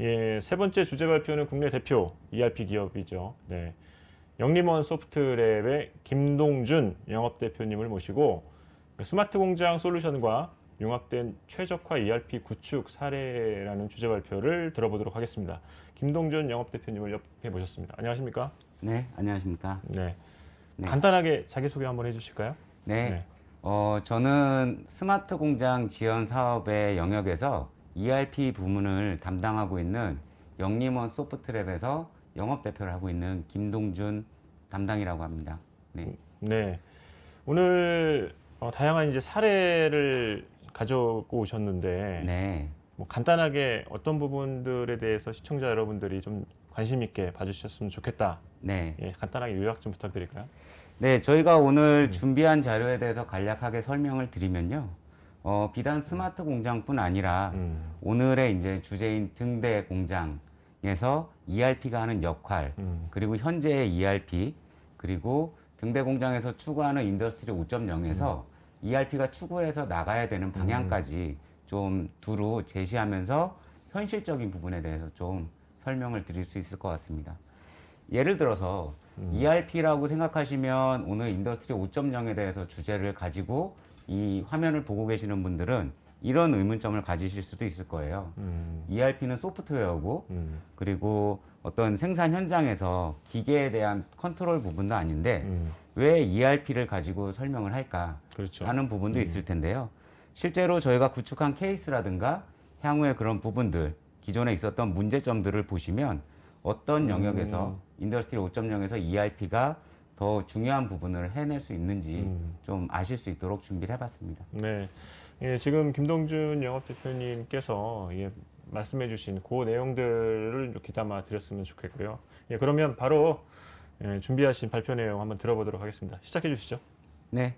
예, 세 번째 주제 발표는 국내 대표 ERP 기업이죠. 네. 영림원 소프트랩의 김동준 영업대표님을 모시고 스마트 공장 솔루션과 융합된 최적화 ERP 구축 사례라는 주제 발표를 들어보도록 하겠습니다. 김동준 영업대표님을 옆에 모셨습니다. 안녕하십니까? 네, 안녕하십니까. 네. 네. 간단하게 자기소개 한번 해주실까요? 네. 저는 스마트 공장 지원 사업의 영역에서 ERP 부문을 담당하고 있는 영림원 소프트랩에서 영업대표를 하고 있는 김동준 담당이라고 합니다. 네. 네. 오늘 다양한 이제 사례를 가져오고 오셨는데 네. 뭐 간단하게 어떤 부분들에 대해서 시청자 여러분들이 좀 관심 있게 봐주셨으면 좋겠다. 네. 예, 간단하게 요약 좀 부탁드릴까요? 네, 저희가 오늘 준비한 자료에 대해서 간략하게 설명을 드리면요. 비단 스마트 공장뿐 아니라 오늘의 이제 주제인 등대 공장에서 ERP가 하는 역할, 그리고 현재의 ERP, 그리고 등대 공장에서 추구하는 인더스트리 5.0에서 ERP가 추구해서 나가야 되는 방향까지 좀 두루 제시하면서 현실적인 부분에 대해서 좀 설명을 드릴 수 있을 것 같습니다. 예를 들어서 ERP라고 생각하시면 오늘 인더스트리 5.0에 대해서 주제를 가지고 이 화면을 보고 계시는 분들은 이런 의문점을 가지실 수도 있을 거예요. ERP는 소프트웨어고 그리고 어떤 생산 현장에서 기계에 대한 컨트롤 부분도 아닌데 왜 ERP를 가지고 설명을 할까 그렇죠. 하는 부분도 있을 텐데요. 실제로 저희가 구축한 케이스라든가 향후의 그런 부분들, 기존에 있었던 문제점들을 보시면 어떤 영역에서 인더스트리 5.0에서 ERP가 더 중요한 부분을 해낼 수 있는지 좀 아실 수 있도록 준비를 해봤습니다. 네. 예, 지금 김동준 영업대표님께서 예, 말씀해주신 그 내용들을 이렇게 담아 드렸으면 좋겠고요. 예, 그러면 바로 예, 준비하신 발표 내용 한번 들어보도록 하겠습니다. 시작해 주시죠. 네.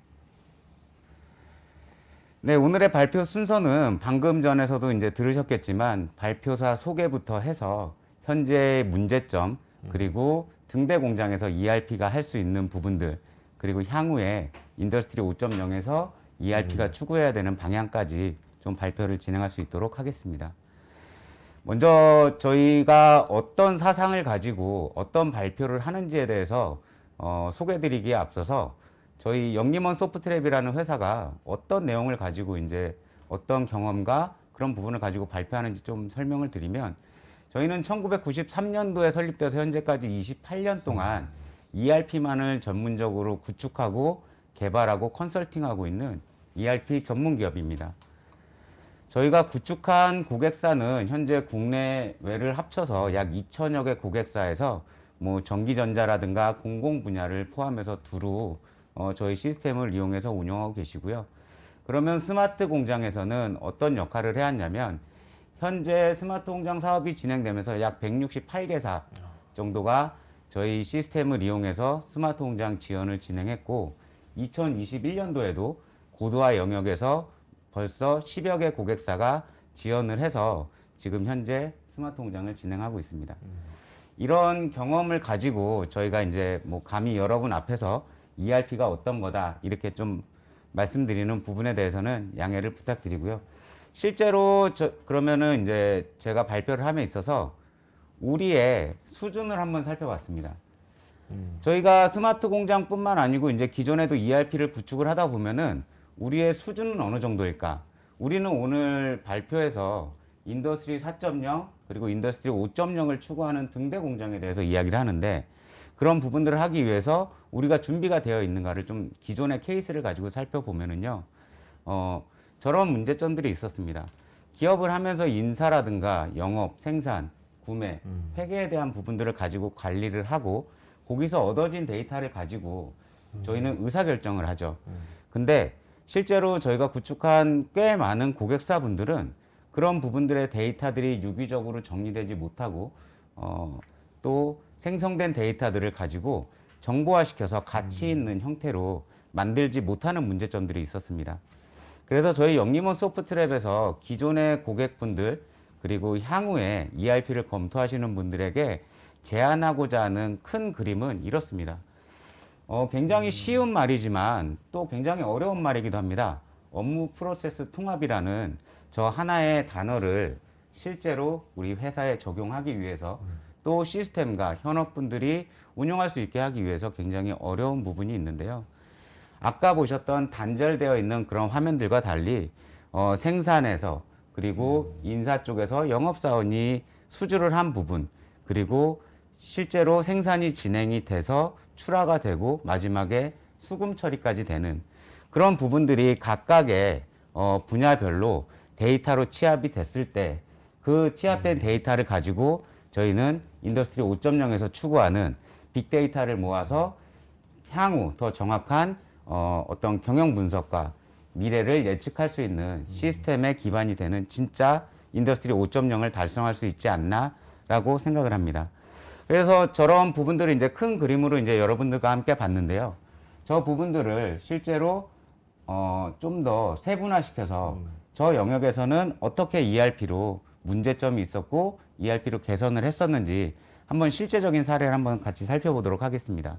네, 오늘의 발표 순서는 방금 전에서도 이제 들으셨겠지만 발표사 소개부터 해서 현재의 문제점, 그리고 등대 공장에서 ERP가 할 수 있는 부분들, 그리고 향후에 인더스트리 5.0에서 ERP가 추구해야 되는 방향까지 좀 발표를 진행할 수 있도록 하겠습니다. 먼저 저희가 어떤 사상을 가지고 어떤 발표를 하는지에 대해서 소개드리기에 앞서서 저희 영림원 소프트랩이라는 회사가 어떤 내용을 가지고 이제 어떤 경험과 그런 부분을 가지고 발표하는지 좀 설명을 드리면, 저희는 1993년도에 설립돼서 현재까지 28년 동안 ERP만을 전문적으로 구축하고 개발하고 컨설팅하고 있는 ERP 전문 기업입니다. 저희가 구축한 고객사는 현재 국내외를 합쳐서 약 2천여 개 고객사에서 뭐 전기전자라든가 공공 분야를 포함해서 두루 저희 시스템을 이용해서 운영하고 계시고요. 그러면 스마트 공장에서는 어떤 역할을 해왔냐면, 현재 스마트 공장 사업이 진행되면서 약 168개사 정도가 저희 시스템을 이용해서 스마트 공장 지원을 진행했고, 2021년도에도 고도화 영역에서 벌써 10여 개 고객사가 지원을 해서 지금 현재 스마트 공장을 진행하고 있습니다. 이런 경험을 가지고 저희가 이제 뭐 감히 여러분 앞에서 ERP가 어떤 거다 이렇게 좀 말씀드리는 부분에 대해서는 양해를 부탁드리고요. 실제로 그러면은 이제 제가 발표를 함에 있어서 우리의 수준을 한번 살펴봤습니다. 저희가 스마트 공장뿐만 아니고 이제 기존에도 ERP를 구축을 하다 보면은 우리의 수준은 어느 정도일까? 우리는 오늘 발표에서 인더스트리 4.0 그리고 인더스트리 5.0을 추구하는 등대 공장에 대해서 이야기를 하는데, 그런 부분들을 하기 위해서 우리가 준비가 되어 있는가를 좀 기존의 케이스를 가지고 살펴보면은요, 저런 문제점들이 있었습니다. 기업을 하면서 인사라든가 영업, 생산, 구매, 회계에 대한 부분들을 가지고 관리를 하고 거기서 얻어진 데이터를 가지고 저희는 의사결정을 하죠. 근데 실제로 저희가 구축한 꽤 많은 고객사분들은 그런 부분들의 데이터들이 유기적으로 정리되지 못하고 또 생성된 데이터들을 가지고 정보화시켜서 가치 있는 형태로 만들지 못하는 문제점들이 있었습니다. 그래서 저희 영림원 소프트랩에서 기존의 고객분들 그리고 향후에 ERP를 검토하시는 분들에게 제안하고자 하는 큰 그림은 이렇습니다. 굉장히 쉬운 말이지만 또 굉장히 어려운 말이기도 합니다. 업무 프로세스 통합이라는 저 하나의 단어를 실제로 우리 회사에 적용하기 위해서 또 시스템과 현업분들이 운영할 수 있게 하기 위해서 굉장히 어려운 부분이 있는데요. 아까 보셨던 단절되어 있는 그런 화면들과 달리 생산에서 그리고 인사 쪽에서 영업사원이 수주를 한 부분, 그리고 실제로 생산이 진행이 돼서 출하가 되고 마지막에 수금 처리까지 되는 그런 부분들이 각각의 분야별로 데이터로 취합이 됐을 때 그 취합된 데이터를 가지고 저희는 인더스트리 5.0에서 추구하는 빅데이터를 모아서 향후 더 정확한 어떤 경영 분석과 미래를 예측할 수 있는 시스템의 기반이 되는 진짜 인더스트리 5.0을 달성할 수 있지 않나라고 생각을 합니다. 그래서 저런 부분들을 이제 큰 그림으로 이제 여러분들과 함께 봤는데요. 저 부분들을 실제로 좀 더 세분화시켜서 저 영역에서는 어떻게 ERP로 문제점이 있었고 ERP로 개선을 했었는지 한번 실제적인 사례를 한번 같이 살펴보도록 하겠습니다.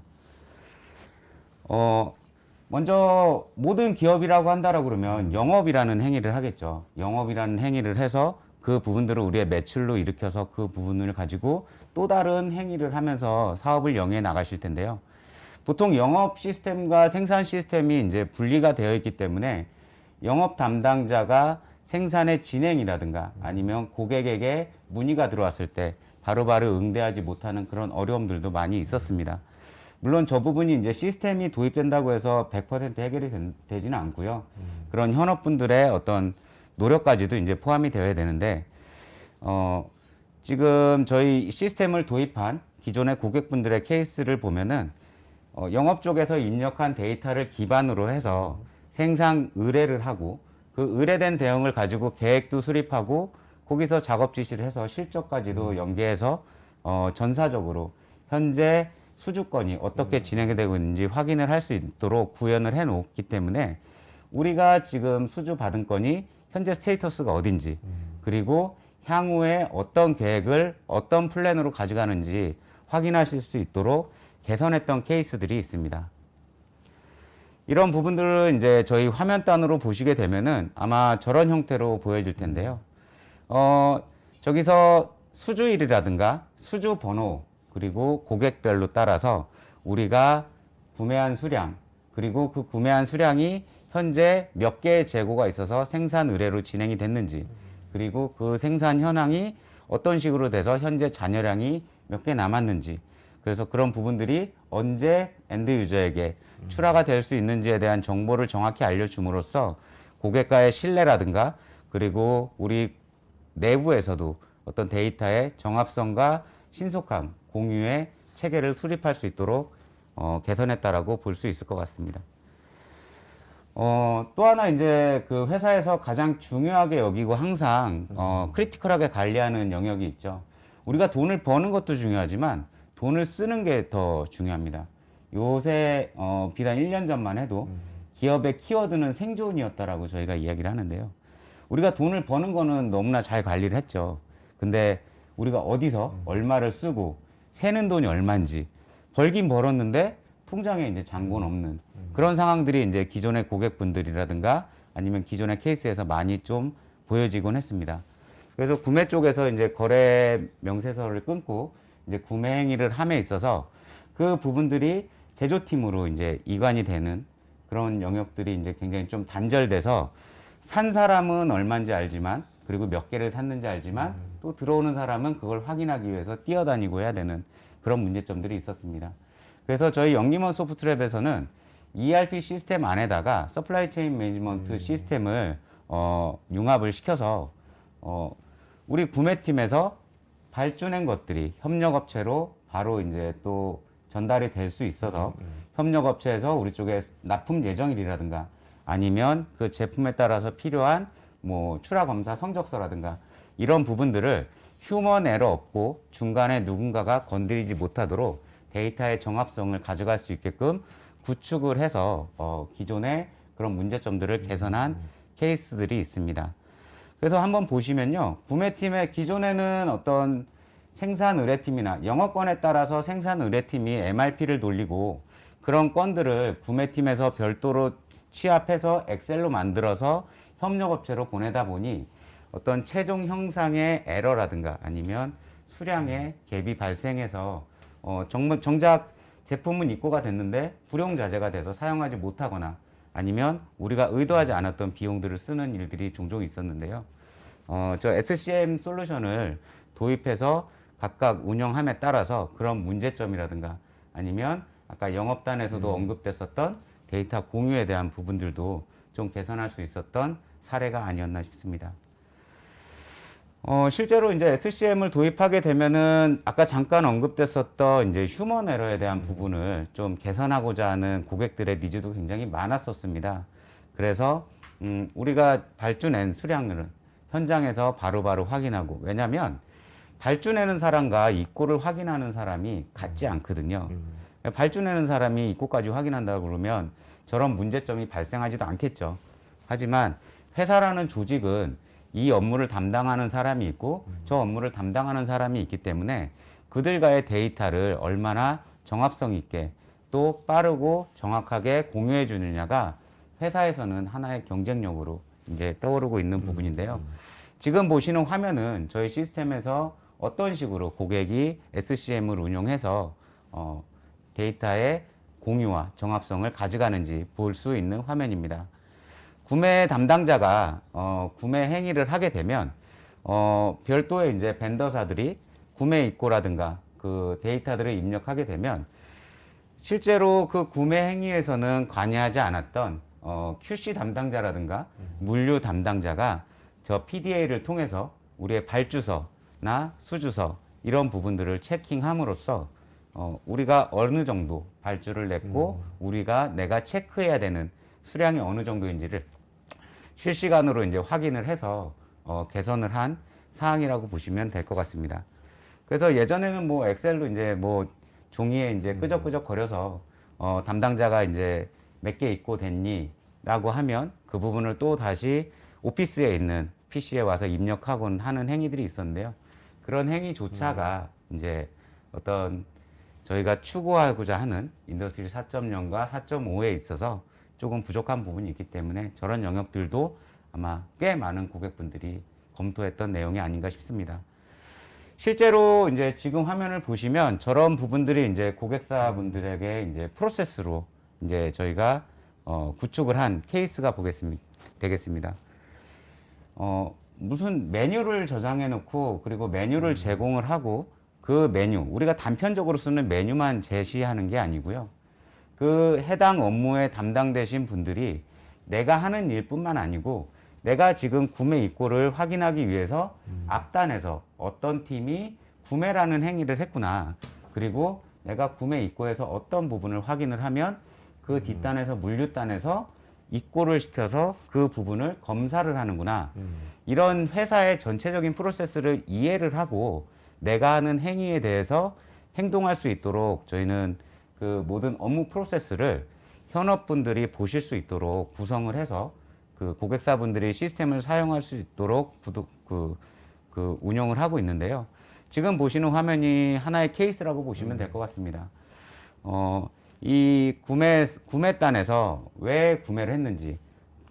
먼저 모든 기업이라고 한다라고 그러면 영업이라는 행위를 하겠죠. 영업이라는 행위를 해서 그 부분들을 우리의 매출로 일으켜서 그 부분을 가지고 또 다른 행위를 하면서 사업을 영위해 나가실 텐데요. 보통 영업 시스템과 생산 시스템이 이제 분리가 되어 있기 때문에 영업 담당자가 생산의 진행이라든가 아니면 고객에게 문의가 들어왔을 때 바로바로 응대하지 못하는 그런 어려움들도 많이 있었습니다. 물론 저 부분이 이제 시스템이 도입된다고 해서 100% 해결이 되지는 않고요. 그런 현업분들의 어떤 노력까지도 이제 포함이 되어야 되는데, 지금 저희 시스템을 도입한 기존의 고객분들의 케이스를 보면은, 영업 쪽에서 입력한 데이터를 기반으로 해서 생산 의뢰를 하고 그 의뢰된 대응을 가지고 계획도 수립하고 거기서 작업 지시를 해서 실적까지도 연계해서 전사적으로 현재 수주권이 어떻게 진행이 되고 있는지 확인을 할 수 있도록 구현을 해 놓기 때문에 우리가 지금 수주 받은 건이 현재 스테이터스가 어딘지 그리고 향후에 어떤 계획을 어떤 플랜으로 가져가는지 확인하실 수 있도록 개선했던 케이스들이 있습니다. 이런 부분들을 이제 저희 화면 단으로 보시게 되면은 아마 저런 형태로 보여질 텐데요. 저기서 수주일이라든가 수주 번호 그리고 고객별로 따라서 우리가 구매한 수량 그리고 그 구매한 수량이 현재 몇 개의 재고가 있어서 생산 의뢰로 진행이 됐는지 그리고 그 생산 현황이 어떤 식으로 돼서 현재 잔여량이 몇 개 남았는지 그래서 그런 부분들이 언제 엔드 유저에게 출하가 될 수 있는지에 대한 정보를 정확히 알려줌으로써 고객과의 신뢰라든가 그리고 우리 내부에서도 어떤 데이터의 정합성과 신속함, 공유의 체계를 수립할 수 있도록 개선했다라고 볼 수 있을 것 같습니다. 또 하나 이제 그 회사에서 가장 중요하게 여기고 항상 크리티컬하게 관리하는 영역이 있죠. 우리가 돈을 버는 것도 중요하지만 돈을 쓰는 게 더 중요합니다. 요새 비단 1년 전만 해도 기업의 키워드는 생존이었다라고 저희가 이야기를 하는데요. 우리가 돈을 버는 거는 너무나 잘 관리를 했죠. 근데 우리가 어디서 얼마를 쓰고 새는 돈이 얼마인지 벌긴 벌었는데 통장에 이제 잔고는 없는 그런 상황들이 이제 기존의 고객분들이라든가 아니면 기존의 케이스에서 많이 좀 보여지곤 했습니다. 그래서 구매 쪽에서 이제 거래 명세서를 끊고 이제 구매 행위를 함에 있어서 그 부분들이 제조팀으로 이제 이관이 되는 그런 영역들이 이제 굉장히 좀 단절돼서 산 사람은 얼마인지 알지만 그리고 몇 개를 샀는지 알지만 또 들어오는 사람은 그걸 확인하기 위해서 뛰어다니고 해야 되는 그런 문제점들이 있었습니다. 그래서 저희 영림원 소프트랩에서는 ERP 시스템 안에다가 서플라이 체인 매니지먼트 시스템을 융합을 시켜서 우리 구매팀에서 발주낸 것들이 협력업체로 바로 이제 또 전달이 될 수 있어서 협력업체에서 우리 쪽에 납품 예정일이라든가 아니면 그 제품에 따라서 필요한 뭐 출하 검사 성적서라든가 이런 부분들을 휴먼 에러 없고 중간에 누군가가 건드리지 못하도록 데이터의 정합성을 가져갈 수 있게끔 구축을 해서 기존의 그런 문제점들을 개선한 케이스들이 있습니다. 그래서 한번 보시면요. 구매팀의 기존에는 어떤 생산 의뢰팀이나 영업권에 따라서 생산 의뢰팀이 MRP를 돌리고 그런 건들을 구매팀에서 별도로 취합해서 엑셀로 만들어서 협력업체로 보내다 보니 어떤 최종 형상의 에러라든가 아니면 수량의 갭이 발생해서 정작 제품은 입고가 됐는데 불용자재가 돼서 사용하지 못하거나 아니면 우리가 의도하지 않았던 비용들을 쓰는 일들이 종종 있었는데요. 저 SCM 솔루션을 도입해서 각각 운영함에 따라서 그런 문제점이라든가 아니면 아까 영업단에서도 언급됐었던 데이터 공유에 대한 부분들도 좀 개선할 수 있었던 사례가 아니었나 싶습니다. 실제로 이제 SCM을 도입하게 되면은 아까 잠깐 언급됐었던 이제 휴먼 에러에 대한 부분을 좀 개선하고자 하는 고객들의 니즈도 굉장히 많았었습니다. 그래서 우리가 발주낸 수량들은 현장에서 바로바로 확인하고, 왜냐하면 발주내는 사람과 입고를 확인하는 사람이 같지 않거든요. 발주내는 사람이 입고까지 확인한다고 그러면 저런 문제점이 발생하지도 않겠죠. 하지만 회사라는 조직은 이 업무를 담당하는 사람이 있고 저 업무를 담당하는 사람이 있기 때문에 그들과의 데이터를 얼마나 정합성 있게 또 빠르고 정확하게 공유해 주느냐가 회사에서는 하나의 경쟁력으로 이제 떠오르고 있는 부분인데요. 지금 보시는 화면은 저희 시스템에서 어떤 식으로 고객이 SCM을 운용해서 데이터의 공유와 정합성을 가져가는지 볼 수 있는 화면입니다. 구매 담당자가 구매 행위를 하게 되면 별도의 이제 벤더사들이 구매 입고라든가 그 데이터들을 입력하게 되면 실제로 그 구매 행위에서는 관여하지 않았던 QC 담당자라든가 물류 담당자가 저 PDA를 통해서 우리의 발주서나 수주서 이런 부분들을 체킹함으로써 우리가 어느 정도 발주를 냈고 내가 체크해야 되는 수량이 어느 정도인지를 실시간으로 이제 확인을 해서 개선을 한 사항이라고 보시면 될 것 같습니다. 그래서 예전에는 뭐 엑셀로 이제 뭐 종이에 이제 끄적끄적 거려서 담당자가 이제 몇 개 입고 됐니라고 하면 그 부분을 또 다시 오피스에 있는 PC에 와서 입력하곤 하는 행위들이 있었는데요. 그런 행위조차가 이제 어떤 저희가 추구하고자 하는 인더스트리 4.0과 4.5에 있어서 조금 부족한 부분이 있기 때문에 저런 영역들도 아마 꽤 많은 고객분들이 검토했던 내용이 아닌가 싶습니다. 실제로 이제 지금 화면을 보시면 저런 부분들이 이제 고객사분들에게 이제 프로세스로 이제 저희가 구축을 한 케이스가 되겠습니다. 무슨 메뉴를 저장해 놓고 그리고 메뉴를 제공을 하고 그 메뉴, 우리가 단편적으로 쓰는 메뉴만 제시하는 게 아니고요. 그 해당 업무에 담당되신 분들이 내가 하는 일뿐만 아니고 내가 지금 구매 입고를 확인하기 위해서 앞단에서 어떤 팀이 구매라는 행위를 했구나. 그리고 내가 구매 입고에서 어떤 부분을 확인을 하면 그 뒷단에서 물류단에서 입고를 시켜서 그 부분을 검사를 하는구나. 이런 회사의 전체적인 프로세스를 이해를 하고 내가 하는 행위에 대해서 행동할 수 있도록 저희는 그 모든 업무 프로세스를 현업분들이 보실 수 있도록 구성을 해서 그 고객사분들이 시스템을 사용할 수 있도록 운영을 하고 있는데요. 지금 보시는 화면이 하나의 케이스라고 보시면 될 것 같습니다. 이 구매단에서 왜 구매를 했는지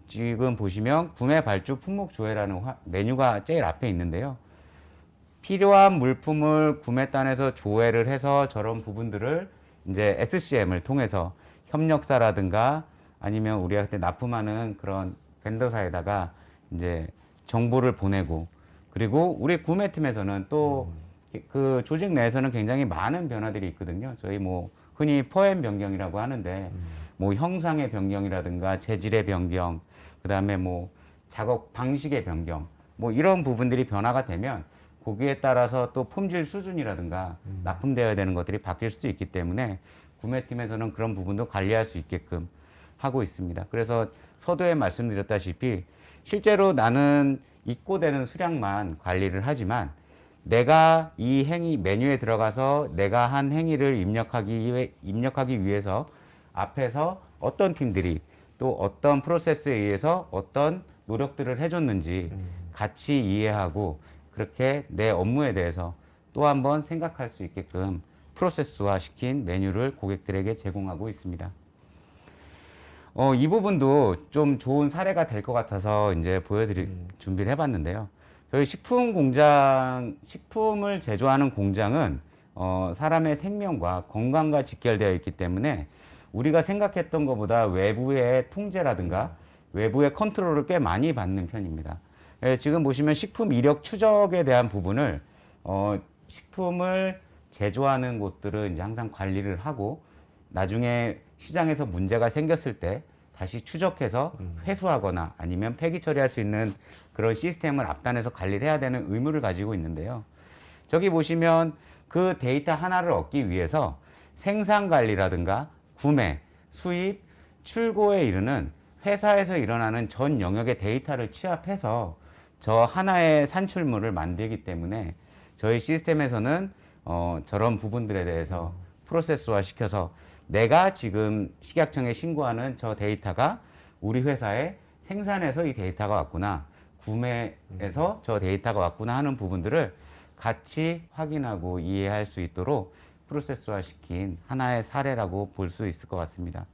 지금 보시면 구매 발주 품목 조회라는 메뉴가 제일 앞에 있는데요. 필요한 물품을 구매단에서 조회를 해서 저런 부분들을 이제 SCM을 통해서 협력사라든가 아니면 우리가 그때 납품하는 그런 벤더사에다가 이제 정보를 보내고 그리고 우리 구매팀에서는 또 그 조직 내에서는 굉장히 많은 변화들이 있거든요. 저희 뭐 흔히 포엠 변경이라고 하는데 뭐 형상의 변경이라든가 재질의 변경, 그다음에 뭐 작업 방식의 변경, 뭐 이런 부분들이 변화가 되면 거기에 따라서 또 품질 수준이라든가 납품되어야 되는 것들이 바뀔 수도 있기 때문에 구매팀에서는 그런 부분도 관리할 수 있게끔 하고 있습니다. 그래서 서두에 말씀드렸다시피 실제로 나는 입고되는 수량만 관리를 하지만 내가 이 행위 메뉴에 들어가서 내가 한 행위를 입력하기 위해서 앞에서 어떤 팀들이 또 어떤 프로세스에 의해서 어떤 노력들을 해줬는지 같이 이해하고 그렇게 내 업무에 대해서 또 한번 생각할 수 있게끔 프로세스화 시킨 메뉴를 고객들에게 제공하고 있습니다. 이 부분도 좀 좋은 사례가 될 것 같아서 이제 준비를 해봤는데요. 저희 식품을 제조하는 공장은 사람의 생명과 건강과 직결되어 있기 때문에 우리가 생각했던 것보다 외부의 통제라든가 외부의 컨트롤을 꽤 많이 받는 편입니다. 지금 보시면 식품 이력 추적에 대한 부분을 식품을 제조하는 곳들은 이제 항상 관리를 하고 나중에 시장에서 문제가 생겼을 때 다시 추적해서 회수하거나 아니면 폐기 처리할 수 있는 그런 시스템을 앞단에서 관리를 해야 되는 의무를 가지고 있는데요. 저기 보시면 그 데이터 하나를 얻기 위해서 생산 관리라든가 구매, 수입, 출고에 이르는 회사에서 일어나는 전 영역의 데이터를 취합해서 저 하나의 산출물을 만들기 때문에 저희 시스템에서는 저런 부분들에 대해서 프로세스화 시켜서 내가 지금 식약청에 신고하는 저 데이터가 우리 회사에 생산해서 이 데이터가 왔구나, 구매해서 저 데이터가 왔구나 하는 부분들을 같이 확인하고 이해할 수 있도록 프로세스화 시킨 하나의 사례라고 볼 수 있을 것 같습니다.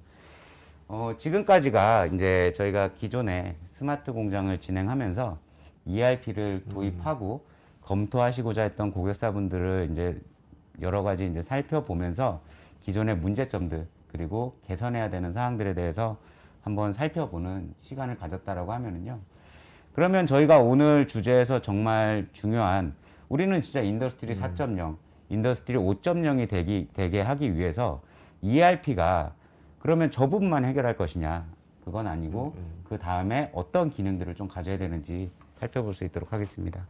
지금까지가 이제 저희가 기존에 스마트 공장을 진행하면서 ERP를 도입하고 검토하시고자 했던 고객사분들을 이제 여러 가지 이제 살펴보면서 기존의 문제점들 그리고 개선해야 되는 사항들에 대해서 한번 살펴보는 시간을 가졌다라고 하면은요. 그러면 저희가 오늘 주제에서 정말 중요한 우리는 진짜 인더스트리 4.0, 인더스트리 5.0이 되게 하기 위해서 ERP가 그러면 저 부분만 해결할 것이냐? 그건 아니고 그 다음에 어떤 기능들을 좀 가져야 되는지 살펴볼 수 있도록 하겠습니다.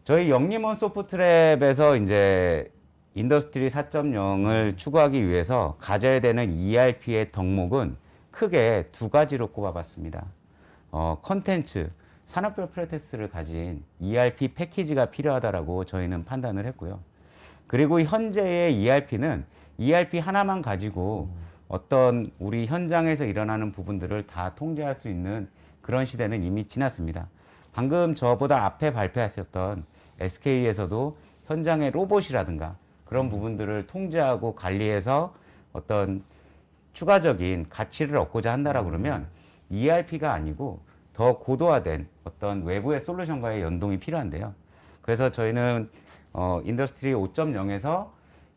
저희 영림원 소프트랩에서 이제 인더스트리 4.0을 추구하기 위해서 가져야 되는 ERP의 덕목은 크게 두 가지로 꼽아봤습니다. 컨텐츠, 산업별 프로세스를 가진 ERP 패키지가 필요하다라고 저희는 판단을 했고요. 그리고 현재의 ERP는 ERP 하나만 가지고 어떤 우리 현장에서 일어나는 부분들을 다 통제할 수 있는 그런 시대는 이미 지났습니다. 방금 저보다 앞에 발표하셨던 SK에서도 현장의 로봇이라든가 그런 부분들을 통제하고 관리해서 어떤 추가적인 가치를 얻고자 한다라고 그러면 ERP가 아니고 더 고도화된 어떤 외부의 솔루션과의 연동이 필요한데요. 그래서 저희는 인더스트리 5.0에서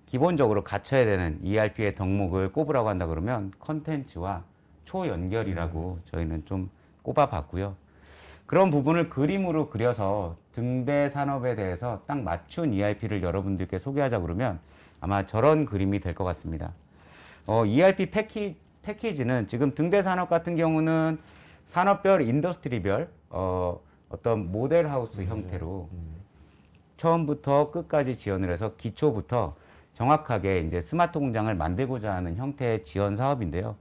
기본적으로 갖춰야 되는 ERP의 덕목을 꼽으라고 한다 그러면 컨텐츠와 초연결이라고 저희는 좀 꼽아봤고요. 그런 부분을 그림으로 그려서 등대 산업에 대해서 딱 맞춘 ERP를 여러분들께 소개하자 그러면 아마 저런 그림이 될 것 같습니다. ERP 패키지는 지금 등대 산업 같은 경우는 산업별, 인더스트리별 어떤 모델하우스 형태로 처음부터 끝까지 지원을 해서 기초부터 정확하게 이제 스마트 공장을 만들고자 하는 형태의 지원 사업인데요.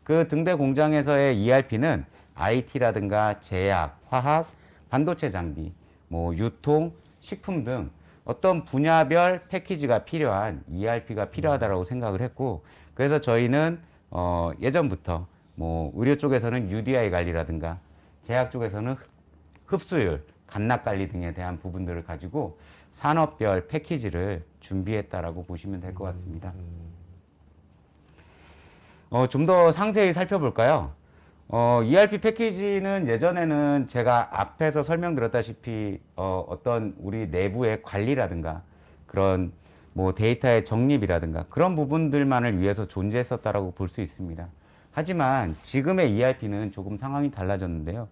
그 등대 공장에서의 ERP는 IT라든가 제약, 화학, 반도체 장비, 뭐 유통, 식품 등 어떤 분야별 패키지가 필요한 ERP가 필요하다고 생각을 했고, 그래서 저희는 예전부터 뭐 의료 쪽에서는 UDI 관리라든가 제약 쪽에서는 흡수율, 간납 관리 등에 대한 부분들을 가지고 산업별 패키지를 준비했다라고 보시면 될 것 같습니다. 좀 더 상세히 살펴볼까요? ERP 패키지는 예전에는 제가 앞에서 설명드렸다시피 어떤 우리 내부의 관리라든가 그런 뭐 데이터의 정립이라든가 그런 부분들만을 위해서 존재했었다라고 볼 수 있습니다. 하지만 지금의 ERP는 조금 상황이 달라졌는데요.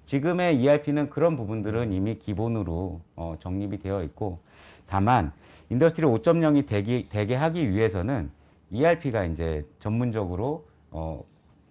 지금의 ERP는 그런 부분들은 이미 기본으로 정립이 되어 있고, 다만 인더스트리 5.0이 되게 하기 위해서는 ERP가 이제 전문적으로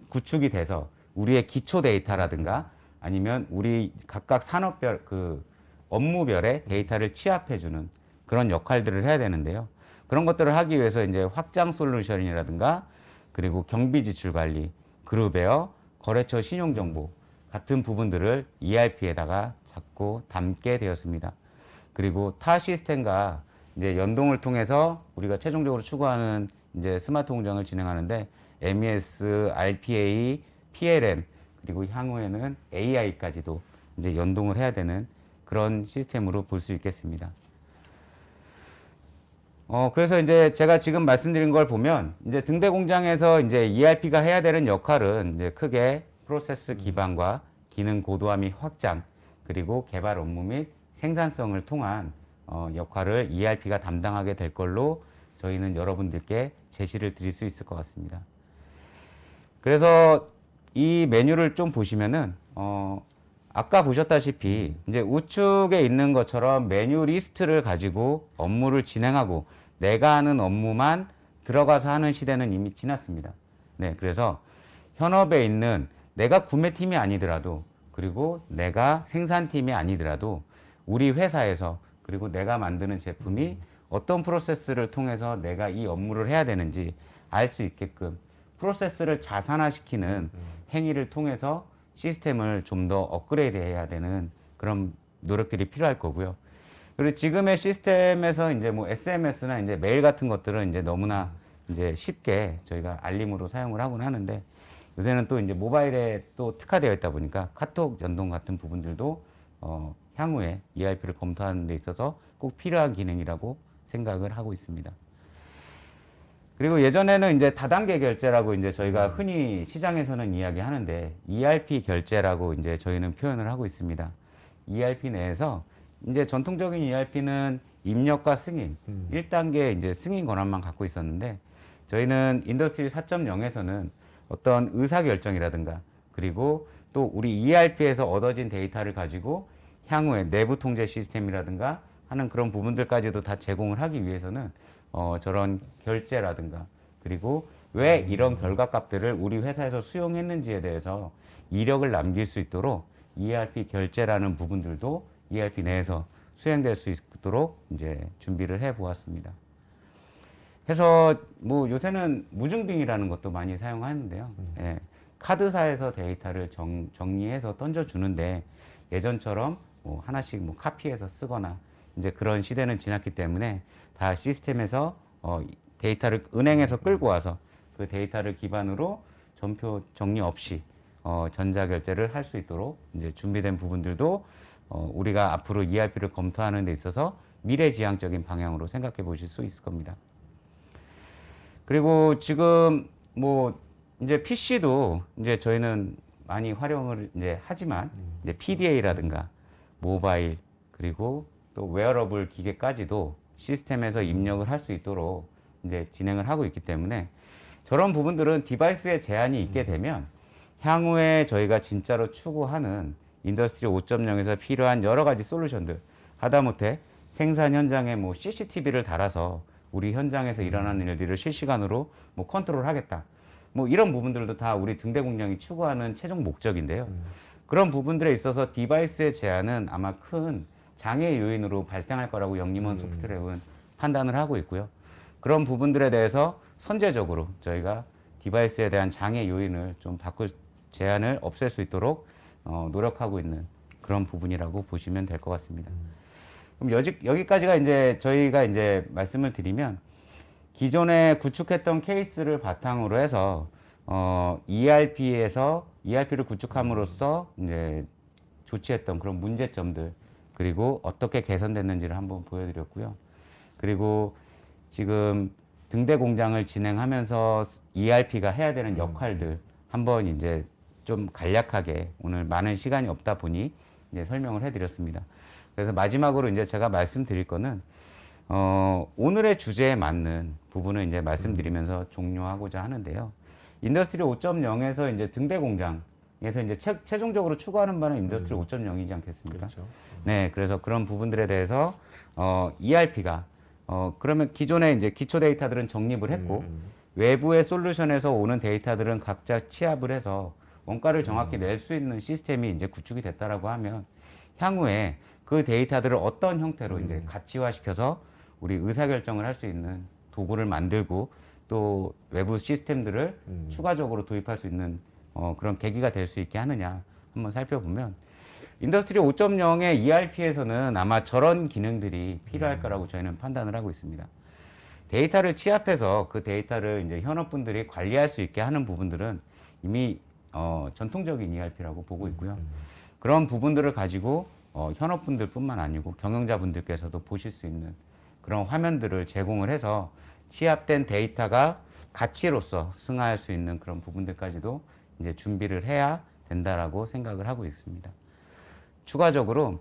구축이 돼서 우리의 기초 데이터라든가 아니면 우리 각각 산업별 그 업무별의 데이터를 취합해주는 그런 역할들을 해야 되는데요. 그런 것들을 하기 위해서 이제 확장 솔루션이라든가 그리고 경비 지출 관리, 그룹웨어, 거래처 신용 정보 같은 부분들을 ERP에다가 자꾸 담게 되었습니다. 그리고 타 시스템과 이제 연동을 통해서 우리가 최종적으로 추구하는 이제 스마트 공장을 진행하는데 MES, RPA, PLM 그리고 향후에는 AI까지도 이제 연동을 해야 되는 그런 시스템으로 볼 수 있겠습니다. 그래서 이제 제가 지금 말씀드린 걸 보면 이제 등대 공장에서 이제 ERP가 해야 되는 역할은 이제 크게 프로세스 기반과 기능 고도화 및 확장, 그리고 개발 업무 및 생산성을 통한 역할을 ERP가 담당하게 될 걸로 저희는 여러분들께 제시를 드릴 수 있을 것 같습니다. 그래서 이 메뉴를 좀 보시면은 아까 보셨다시피 이제 우측에 있는 것처럼 메뉴 리스트를 가지고 업무를 진행하고 내가 하는 업무만 들어가서 하는 시대는 이미 지났습니다. 네, 그래서 현업에 있는 내가 구매팀이 아니더라도 그리고 내가 생산팀이 아니더라도 우리 회사에서 그리고 내가 만드는 제품이 어떤 프로세스를 통해서 내가 이 업무를 해야 되는지 알 수 있게끔 프로세스를 자산화시키는 행위를 통해서 시스템을 좀 더 업그레이드 해야 되는 그런 노력들이 필요할 거고요. 그리고 지금의 시스템에서 이제 뭐 SMS나 이제 메일 같은 것들은 이제 너무나 이제 쉽게 저희가 알림으로 사용을 하곤 하는데 요새는 또 이제 모바일에 또 특화되어 있다 보니까 카톡 연동 같은 부분들도 향후에 ERP를 검토하는 데 있어서 꼭 필요한 기능이라고 생각을 하고 있습니다. 그리고 예전에는 이제 다단계 결제라고 이제 저희가 흔히 시장에서는 이야기하는데 ERP 결제라고 이제 저희는 표현을 하고 있습니다. ERP 내에서 이제 전통적인 ERP는 입력과 승인, 1단계 이제 승인 권한만 갖고 있었는데 저희는 인더스트리 4.0에서는 어떤 의사결정이라든가 그리고 또 우리 ERP에서 얻어진 데이터를 가지고 향후에 내부 통제 시스템이라든가 하는 그런 부분들까지도 다 제공을 하기 위해서는 저런 결제라든가 그리고 왜 이런 결과값들을 우리 회사에서 수용했는지에 대해서 이력을 남길 수 있도록 ERP 결제라는 부분들도 ERP 내에서 수행될 수 있도록 이제 준비를 해 보았습니다. 해서 뭐 요새는 무증빙이라는 것도 많이 사용하는데요. 예, 카드사에서 데이터를 정리해서 던져주는데 예전처럼 뭐 하나씩 뭐 카피해서 쓰거나 이제 그런 시대는 지났기 때문에 다 시스템에서 데이터를 은행에서 끌고 와서 그 데이터를 기반으로 전표 정리 없이 전자결제를 할 수 있도록 이제 준비된 부분들도 우리가 앞으로 ERP를 검토하는 데 있어서 미래지향적인 방향으로 생각해 보실 수 있을 겁니다. 그리고 지금 뭐 이제 PC도 이제 저희는 많이 활용을 이제 하지만 이제 PDA라든가 모바일 그리고 또 웨어러블 기계까지도 시스템에서 입력을 할 수 있도록 이제 진행을 하고 있기 때문에 저런 부분들은 디바이스에 제한이 있게 되면 향후에 저희가 진짜로 추구하는 인더스트리 5.0에서 필요한 여러 가지 솔루션들 하다못해 생산 현장에 뭐 CCTV를 달아서 우리 현장에서 일어나는 일들을 실시간으로 뭐 컨트롤 하겠다. 뭐 이런 부분들도 다 우리 등대 공장이 추구하는 최종 목적인데요. 그런 부분들에 있어서 디바이스의 제한은 아마 큰 장애 요인으로 발생할 거라고 영림원 소프트랩은 판단을 하고 있고요. 그런 부분들에 대해서 선제적으로 저희가 디바이스에 대한 장애 요인을 좀 바꿀 제한을 없앨 수 있도록 노력하고 있는 그런 부분이라고 보시면 될 것 같습니다. 그럼 여기까지가 이제 저희가 이제 말씀을 드리면 기존에 구축했던 케이스를 바탕으로 해서 ERP를 구축함으로써 이제 조치했던 그런 문제점들 그리고 어떻게 개선됐는지를 한번 보여드렸고요. 그리고 지금 등대 공장을 진행하면서 ERP가 해야 되는 역할들 한번 이제 좀 간략하게 오늘 많은 시간이 없다 보니 이제 설명을 해드렸습니다. 그래서 마지막으로 이제 제가 말씀드릴 거는 오늘의 주제에 맞는 부분을 이제 말씀드리면서 종료하고자 하는데요. 인더스트리 5.0에서 이제 등대 공장에서 이제 최종적으로 추구하는 바는 인더스트리 5.0이지 않겠습니까? 그렇죠. 네, 그래서 그런 부분들에 대해서 ERP가 그러면 기존에 이제 기초 데이터들은 정립을 했고 외부의 솔루션에서 오는 데이터들은 각자 취합을 해서 원가를 정확히 낼 수 있는 시스템이 이제 구축이 됐다라고 하면 향후에 그 데이터들을 어떤 형태로 이제 가치화시켜서 우리 의사결정을 할 수 있는 도구를 만들고 또 외부 시스템들을 추가적으로 도입할 수 있는 그런 계기가 될 수 있게 하느냐 한번 살펴보면 인더스트리 5.0의 ERP에서는 아마 저런 기능들이 필요할 거라고 저희는 판단을 하고 있습니다. 데이터를 취합해서 그 데이터를 이제 현업분들이 관리할 수 있게 하는 부분들은 이미 전통적인 ERP라고 보고 있고요. 그런 부분들을 가지고 현업분들뿐만 아니고 경영자분들께서도 보실 수 있는 그런 화면들을 제공을 해서 취합된 데이터가 가치로서 승화할 수 있는 그런 부분들까지도 이제 준비를 해야 된다라고 생각을 하고 있습니다. 추가적으로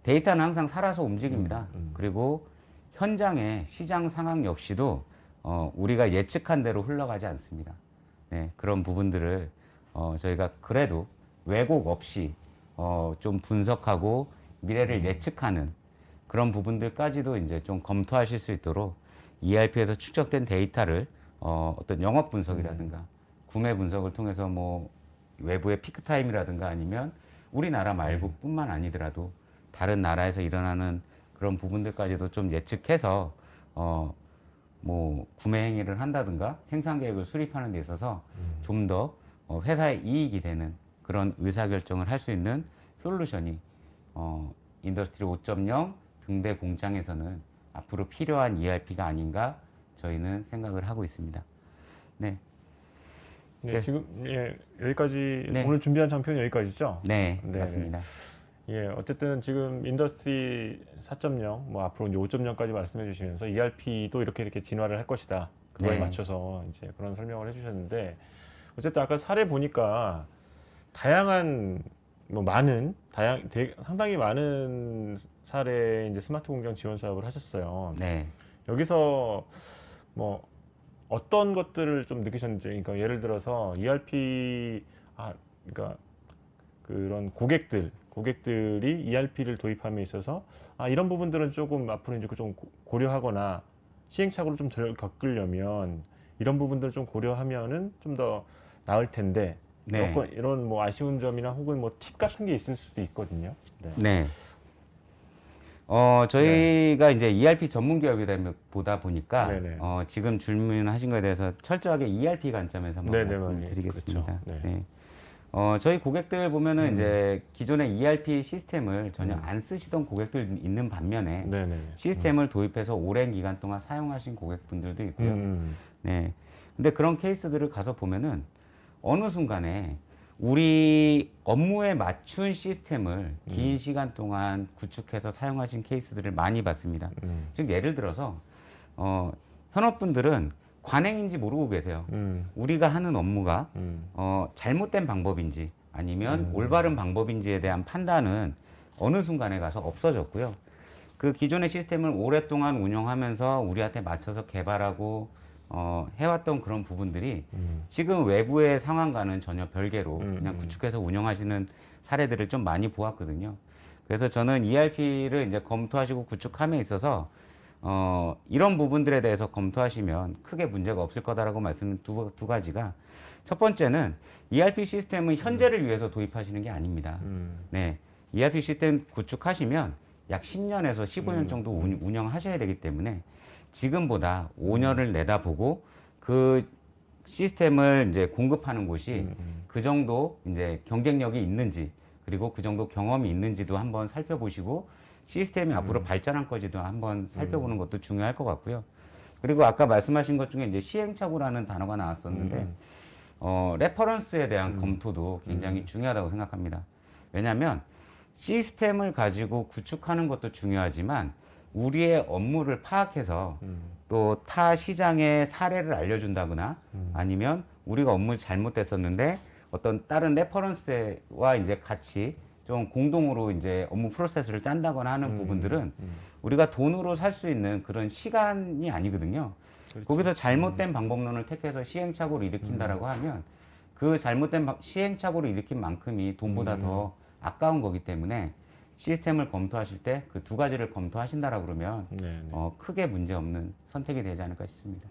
데이터는 항상 살아서 움직입니다. 그리고 현장의 시장 상황 역시도 우리가 예측한 대로 흘러가지 않습니다. 네, 그런 부분들을 저희가 그래도 왜곡 없이 좀 분석하고 미래를 예측하는 그런 부분들까지도 이제 좀 검토하실 수 있도록 ERP에서 축적된 데이터를 어떤 영업 분석이라든가 구매 분석을 통해서 뭐 외부의 피크 타임이라든가 아니면 우리나라 말고뿐만 아니더라도 다른 나라에서 일어나는 그런 부분들까지도 좀 예측해서 뭐 구매 행위를 한다든가 생산 계획을 수립하는 데 있어서 좀 더 회사의 이익이 되는 그런 의사결정을 할 수 있는 솔루션이 인더스트리 5.0 등대 공장에서는 앞으로 필요한 ERP가 아닌가 저희는 생각을 하고 있습니다. 네. 네, 지금 예, 여기까지 네. 오늘 준비한 장표는 여기까지죠? 네, 네, 맞습니다. 예, 어쨌든 지금 인더스트리 4.0, 뭐 앞으로 이제 5.0까지 말씀해 주시면서 ERP도 이렇게 진화를 할 것이다. 그거에 네. 맞춰서 이제 그런 설명을 해주셨는데, 어쨌든 아까 사례 보니까 다양한 뭐 상당히 많은 사례 이제 스마트 공장 지원 사업을 하셨어요. 네. 여기서 뭐 어떤 것들을 좀 느끼셨는지, 그러니까 예를 들어서 ERP 그러니까 그런 고객들이 ERP를 도입함에 있어서 이런 부분들은 조금 앞으로 이제 좀 고려하거나 시행착오를 좀 덜 겪으려면 이런 부분들을 좀 고려하면은 좀 더 나을 텐데 네. 이런 뭐 아쉬운 점이나 혹은 뭐 팁 같은 게 있을 수도 있거든요. 네. 네. 저희가 이제 ERP 전문 기업이다 보다 보니까 네네. 지금 질문하신 거에 대해서 철저하게 ERP 관점에서 한번 네네, 말씀을 드리겠습니다. 그렇죠. 네. 네. 저희 고객들 보면은 이제 기존의 ERP 시스템을 전혀 안 쓰시던 고객들 있는 반면에 네네. 시스템을 도입해서 오랜 기간 동안 사용하신 고객분들도 있고요. 네. 근데 그런 케이스들을 가서 보면은 어느 순간에 우리 업무에 맞춘 시스템을 긴 시간 동안 구축해서 사용하신 케이스들을 많이 봤습니다. 즉 예를 들어서 현업분들은 관행인지 모르고 계세요. 우리가 하는 업무가 잘못된 방법인지 아니면 올바른 방법인지에 대한 판단은 어느 순간에 가서 없어졌고요. 그 기존의 시스템을 오랫동안 운영하면서 우리한테 맞춰서 개발하고 해왔던 그런 부분들이 지금 외부의 상황과는 전혀 별개로 그냥 구축해서 운영하시는 사례들을 좀 많이 보았거든요. 그래서 저는 ERP를 이제 검토하시고 구축함에 있어서 이런 부분들에 대해서 검토하시면 크게 문제가 없을 거다라고 말씀을 두 가지가, 첫 번째는 ERP 시스템은 현재를 위해서 도입하시는 게 아닙니다. 네, ERP 시스템 구축하시면 약 10년에서 15년 정도 운영하셔야 되기 때문에 지금보다 5년을 내다보고 그 시스템을 이제 공급하는 곳이 그 정도 이제 경쟁력이 있는지 그리고 그 정도 경험이 있는지도 한번 살펴보시고 시스템이 앞으로 발전할 거지도 한번 살펴보는 것도 중요할 것 같고요. 그리고 아까 말씀하신 것 중에 이제 시행착오라는 단어가 나왔었는데 레퍼런스에 대한 검토도 굉장히 중요하다고 생각합니다. 왜냐하면 시스템을 가지고 구축하는 것도 중요하지만 우리의 업무를 파악해서 또 타 시장의 사례를 알려준다거나 아니면 우리가 업무 잘못됐었는데 어떤 다른 레퍼런스와 이제 같이 좀 공동으로 이제 업무 프로세스를 짠다거나 하는 부분들은 우리가 돈으로 살 수 있는 그런 시간이 아니거든요. 그렇죠. 거기서 잘못된 방법론을 택해서 시행착오를 일으킨다라고 하면 그 잘못된 시행착오를 일으킨 만큼이 돈보다 더 아까운 거기 때문에 시스템을 검토하실 때 그 두 가지를 검토하신다라고 그러면 네네. 크게 문제 없는 선택이 되지 않을까 싶습니다.